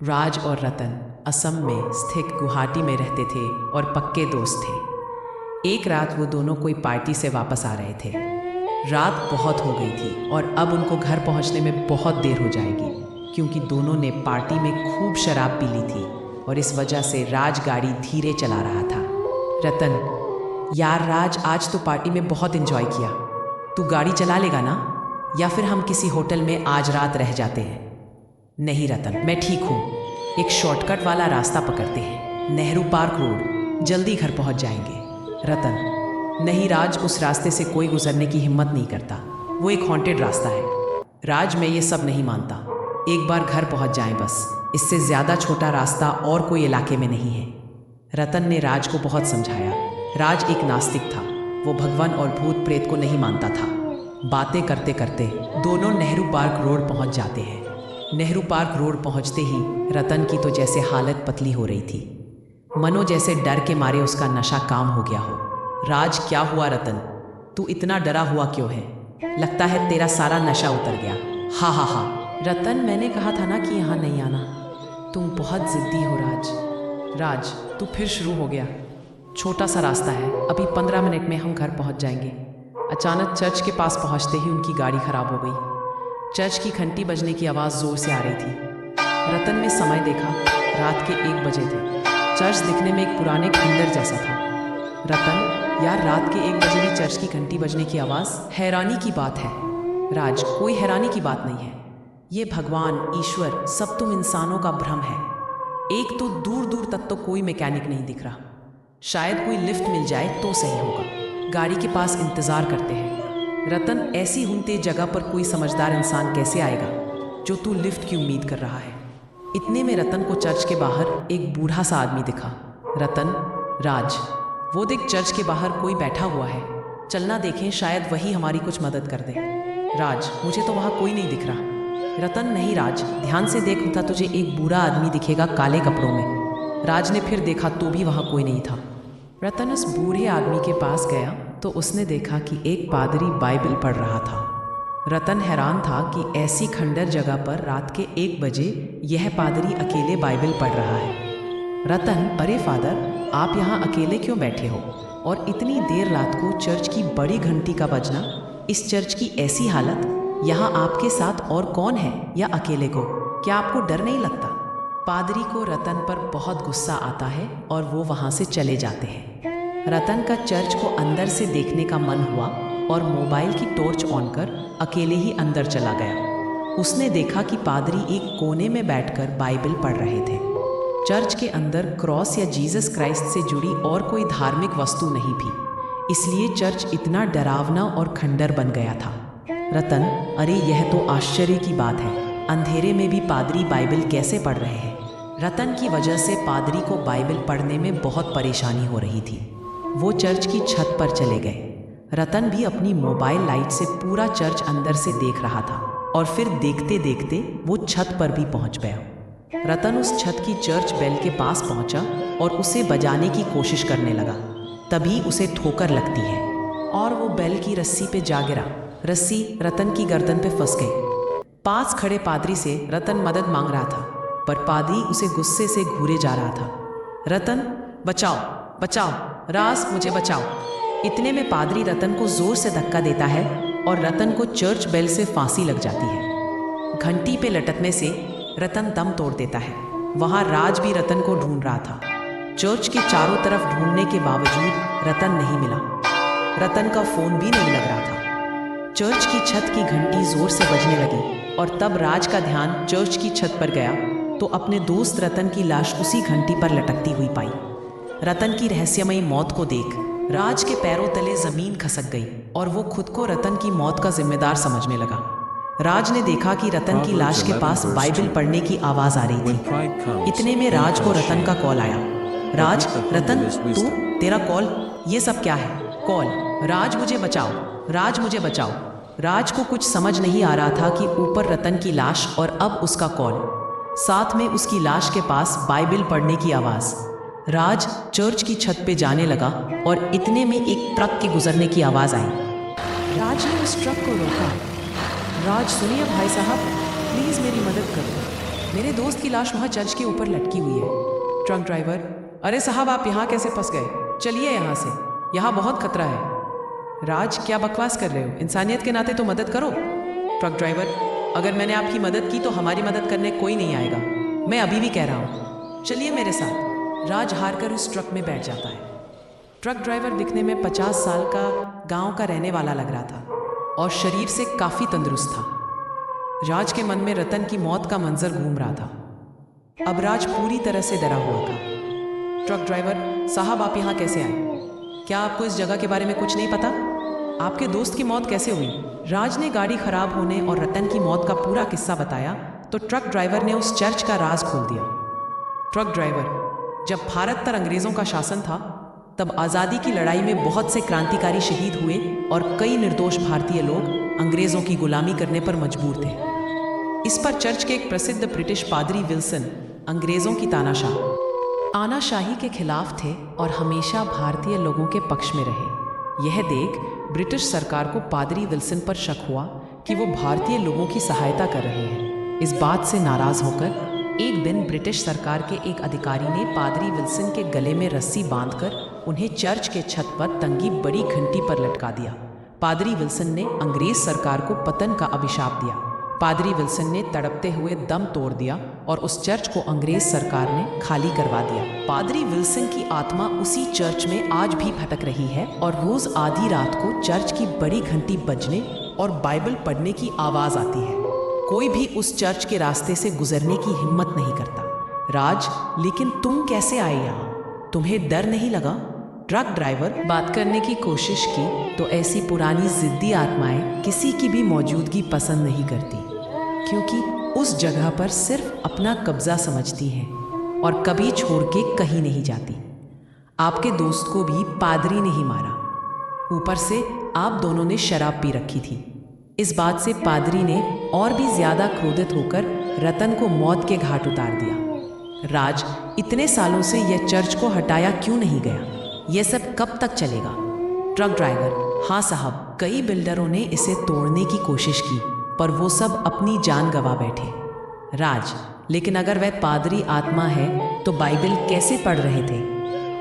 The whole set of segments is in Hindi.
राज और रतन असम में स्थित गुवाहाटी में रहते थे और पक्के दोस्त थे। एक रात वो दोनों कोई पार्टी से वापस आ रहे थे। रात बहुत हो गई थी और अब उनको घर पहुंचने में बहुत देर हो जाएगी, क्योंकि दोनों ने पार्टी में खूब शराब पी ली थी और इस वजह से राज गाड़ी धीरे चला रहा था। रतन, यार राज, आज तो पार्टी में बहुत एंजॉय किया। तू गाड़ी चला लेगा ना, या फिर हम किसी होटल में आज रात रह जाते हैं? नहीं रतन, मैं ठीक हूँ। एक शॉर्टकट वाला रास्ता पकड़ते हैं, नेहरू पार्क रोड, जल्दी घर पहुँच जाएंगे। रतन, नहीं राज, उस रास्ते से कोई गुजरने की हिम्मत नहीं करता। वो एक हॉन्टेड रास्ता है। राज, मैं ये सब नहीं मानता। एक बार घर पहुँच जाएं बस। इससे ज़्यादा छोटा रास्ता और कोई इलाके में नहीं है। रतन ने राज को बहुत समझाया। राज एक नास्तिक था। वो भगवान और भूत प्रेत को नहीं मानता था। बातें करते करते दोनों नेहरू पार्क रोड पहुँच जाते हैं। नेहरू पार्क रोड पहुंचते ही रतन की तो जैसे हालत पतली हो रही थी, मनो जैसे डर के मारे उसका नशा काम हो गया हो। राज, क्या हुआ रतन? तू इतना डरा हुआ क्यों है? लगता है तेरा सारा नशा उतर गया। हा हा हा। रतन, मैंने कहा था ना कि यहाँ नहीं आना। तुम बहुत जिद्दी हो राज। राज, तू फिर शुरू हो गया। छोटा सा रास्ता है, अभी 15 मिनट में हम घर पहुँच जाएंगे। अचानक चर्च के पास पहुँचते ही उनकी गाड़ी खराब हो गई। चर्च की घंटी बजने की आवाज़ ज़ोर से आ रही थी। रतन ने समय देखा, रात के 1 बजे थे। चर्च दिखने में एक पुराने खंडर जैसा था। रतन, यार रात के 1 बजे भी चर्च की घंटी बजने की आवाज़? हैरानी की बात है। राज, कोई हैरानी की बात नहीं है। ये भगवान, ईश्वर, सब तुम इंसानों का भ्रम है। एक तो दूर दूर तक तो कोई मैकेनिक नहीं दिख रहा। शायद कोई लिफ्ट मिल जाए तो सही होगा। गाड़ी के पास इंतज़ार करते हैं। रतन, ऐसी हुनते जगह पर कोई समझदार इंसान कैसे आएगा जो तू लिफ्ट की उम्मीद कर रहा है? इतने में रतन को चर्च के बाहर एक बूढ़ा सा आदमी दिखा। रतन, राज, वो देख, चर्च के बाहर कोई बैठा हुआ है। चलना देखें, शायद वही हमारी कुछ मदद कर दे। राज, मुझे तो वहाँ कोई नहीं दिख रहा। रतन, नहीं राज, ध्यान से देख, होता तुझे एक बूढ़ा आदमी दिखेगा काले कपड़ों में। राज ने फिर देखा तो भी वहाँ कोई नहीं था। रतन उस बूढ़े आदमी के पास गया तो उसने देखा कि एक पादरी बाइबल पढ़ रहा था। रतन हैरान था कि ऐसी खंडर जगह पर रात के 1 बजे यह पादरी अकेले बाइबल पढ़ रहा है। रतन, अरे फादर, आप यहाँ अकेले क्यों बैठे हो? और इतनी देर रात को चर्च की बड़ी घंटी का बजना, इस चर्च की ऐसी हालत, यहाँ आपके साथ और कौन है या अकेले को? क्या आपको डर नहीं लगता? पादरी को रतन पर बहुत गुस्सा आता है और वो वहाँ से चले जाते हैं। रतन का चर्च को अंदर से देखने का मन हुआ और मोबाइल की टॉर्च ऑन कर अकेले ही अंदर चला गया। उसने देखा कि पादरी एक कोने में बैठकर बाइबल पढ़ रहे थे। चर्च के अंदर क्रॉस या जीसस क्राइस्ट से जुड़ी और कोई धार्मिक वस्तु नहीं थी, इसलिए चर्च इतना डरावना और खंडर बन गया था। रतन, अरे यह तो आश्चर्य की बात है, अंधेरे में भी पादरी बाइबल कैसे पढ़ रहे हैं? रतन की वजह से पादरी को बाइबल पढ़ने में बहुत परेशानी हो रही थी। वो चर्च की छत पर चले गए। रतन भी अपनी मोबाइल लाइट से पूरा चर्च अंदर से देख रहा था और फिर देखते देखते वो छत पर भी पहुंच गया। रतन उस छत की चर्च बेल के पास पहुंचा और उसे बजाने की कोशिश करने लगा। तभी उसे ठोकर लगती है और वो बेल की रस्सी पे जा गिरा। रस्सी रतन की गर्दन पे फंस गई। पास खड़े पादरी से रतन मदद मांग रहा था, पर पादरी उसे गुस्से से घूरे जा रहा था। रतन, बचाओ बचाओ, राज मुझे बचाओ। इतने में पादरी रतन को जोर से धक्का देता है और रतन को चर्च बेल से फांसी लग जाती है। घंटी पे लटकने से रतन दम तोड़ देता है। वहाँ राज भी रतन को ढूंढ रहा था। चर्च के चारों तरफ ढूंढने के बावजूद रतन नहीं मिला। रतन का फोन भी नहीं लग रहा था। चर्च की छत की घंटी जोर से बजने लगी और तब राज का ध्यान चर्च की छत पर गया तो अपने दोस्त रतन की लाश उसी घंटी पर लटकती हुई पाई। रतन की रहस्यमयी मौत को देख राज के पैरों तले जमीन खसक गई और वो खुद को रतन की मौत का जिम्मेदार समझने लगा। राज ने देखा कि रतन की लाश के पास बाइबल पढ़ने की आवाज आ रही थी। इतने में राज को रतन का कॉल आया। राज, रतन, तू, तेरा कॉल? ये सब क्या है? कॉल? राज मुझे बचाओ, राज मुझे बचाओ। राज को कुछ समझ नहीं आ रहा था कि ऊपर रतन की लाश और अब उसका कॉल, साथ में उसकी लाश के पास बाइबल पढ़ने की आवाज़। राज चर्च की छत पे जाने लगा और इतने में एक ट्रक के गुजरने की आवाज़ आई। राज ने उस ट्रक को रोका। राज, सुनिए भाई साहब, प्लीज़ मेरी मदद करो। मेरे दोस्त की लाश वहाँ चर्च के ऊपर लटकी हुई है। ट्रक ड्राइवर, अरे साहब आप यहाँ कैसे फंस गए? चलिए यहाँ से, यहाँ बहुत खतरा है। राज, क्या बकवास कर रहे हो? इंसानियत के नाते तो मदद करो। ट्रक ड्राइवर, अगर मैंने आपकी मदद की तो हमारी मदद करने कोई नहीं आएगा। मैं अभी भी कह रहा हूँ, चलिए मेरे साथ। राज हार कर उस ट्रक में बैठ जाता है। ट्रक ड्राइवर दिखने में 50 साल का गांव का रहने वाला लग रहा था और शरीर से काफ़ी तंदुरुस्त था। राज के मन में रतन की मौत का मंजर घूम रहा था। अब राज पूरी तरह से डरा हुआ था। ट्रक ड्राइवर, साहब आप यहाँ कैसे आए? क्या आपको इस जगह के बारे में कुछ नहीं पता? आपके दोस्त की मौत कैसे हुई? राज ने गाड़ी खराब होने और रतन की मौत का पूरा किस्सा बताया तो ट्रक ड्राइवर ने उस चर्च का राज खोल दिया। ट्रक ड्राइवर, जब भारत पर अंग्रेज़ों का शासन था तब आज़ादी की लड़ाई में बहुत से क्रांतिकारी शहीद हुए और कई निर्दोष भारतीय लोग अंग्रेज़ों की गुलामी करने पर मजबूर थे। इस पर चर्च के एक प्रसिद्ध ब्रिटिश पादरी विल्सन अंग्रेज़ों की तानाशाही के खिलाफ थे और हमेशा भारतीय लोगों के पक्ष में रहे। यह देख ब्रिटिश सरकार को पादरी विल्सन पर शक हुआ कि वो भारतीय लोगों की सहायता कर रहे हैं। इस बात से नाराज़ होकर एक दिन ब्रिटिश सरकार के एक अधिकारी ने पादरी विल्सन के गले में रस्सी बांधकर उन्हें चर्च के छत पर तंगी बड़ी घंटी पर लटका दिया। पादरी विल्सन ने अंग्रेज सरकार को पतन का अभिशाप दिया। पादरी विल्सन ने तड़पते हुए दम तोड़ दिया और उस चर्च को अंग्रेज सरकार ने खाली करवा दिया। पादरी विल्सन की आत्मा उसी चर्च में आज भी भटक रही है और रोज आधी रात को चर्च की बड़ी घंटी बजने और बाइबल पढ़ने की आवाज आती है। कोई भी उस चर्च के रास्ते से गुजरने की हिम्मत नहीं करता। राज, लेकिन तुम कैसे आए यहाँ? तुम्हें डर नहीं लगा? ट्रक ड्राइवर बात करने की कोशिश की तो ऐसी पुरानी जिद्दी आत्माएं किसी की भी मौजूदगी पसंद नहीं करती, क्योंकि उस जगह पर सिर्फ अपना कब्जा समझती हैं और कभी छोड़ के कहीं नहीं जाती। आपके दोस्त को भी पादरी ने ही मारा, ऊपर से आप दोनों ने शराब पी रखी थी। इस बात से पादरी ने और भी ज्यादा क्रोधित होकर रतन को मौत के घाट उतार दिया। राज, इतने सालों से यह चर्च को हटाया क्यों नहीं गया? यह सब कब तक चलेगा? ट्रक ड्राइवर, हाँ साहब, कई बिल्डरों ने इसे तोड़ने की कोशिश की पर वो सब अपनी जान गंवा बैठे। राज, लेकिन अगर वह पादरी आत्मा है तो बाइबल कैसे पढ़ रहे थे?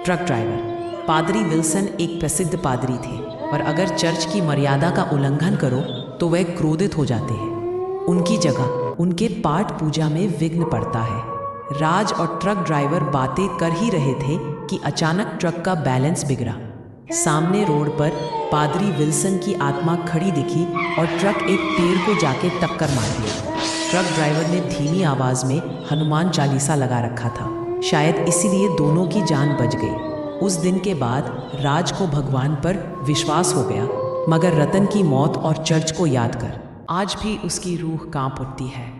ट्रक ड्राइवर, पादरी विल्सन एक प्रसिद्ध पादरी थे और अगर चर्च की मर्यादा का उल्लंघन करो तो वह क्रोधित हो जाते हैं। उनकी जगह उनके पाठ पूजा में विघ्न पड़ता है। राज और ट्रक ड्राइवर बातें कर ही रहे थे कि अचानक ट्रक का बैलेंस बिगड़ा। सामने रोड पर पादरी विल्सन की आत्मा खड़ी दिखी और ट्रक एक पेड़ को जाके टक्कर मार दिया। ट्रक ड्राइवर ने धीमी आवाज में हनुमान चालीसा लगा रखा था, शायद इसीलिए दोनों की जान बच गई। उस दिन के बाद राज को भगवान पर विश्वास हो गया, मगर रतन की मौत और चर्च को याद कर आज भी उसकी रूह कांप उठती है।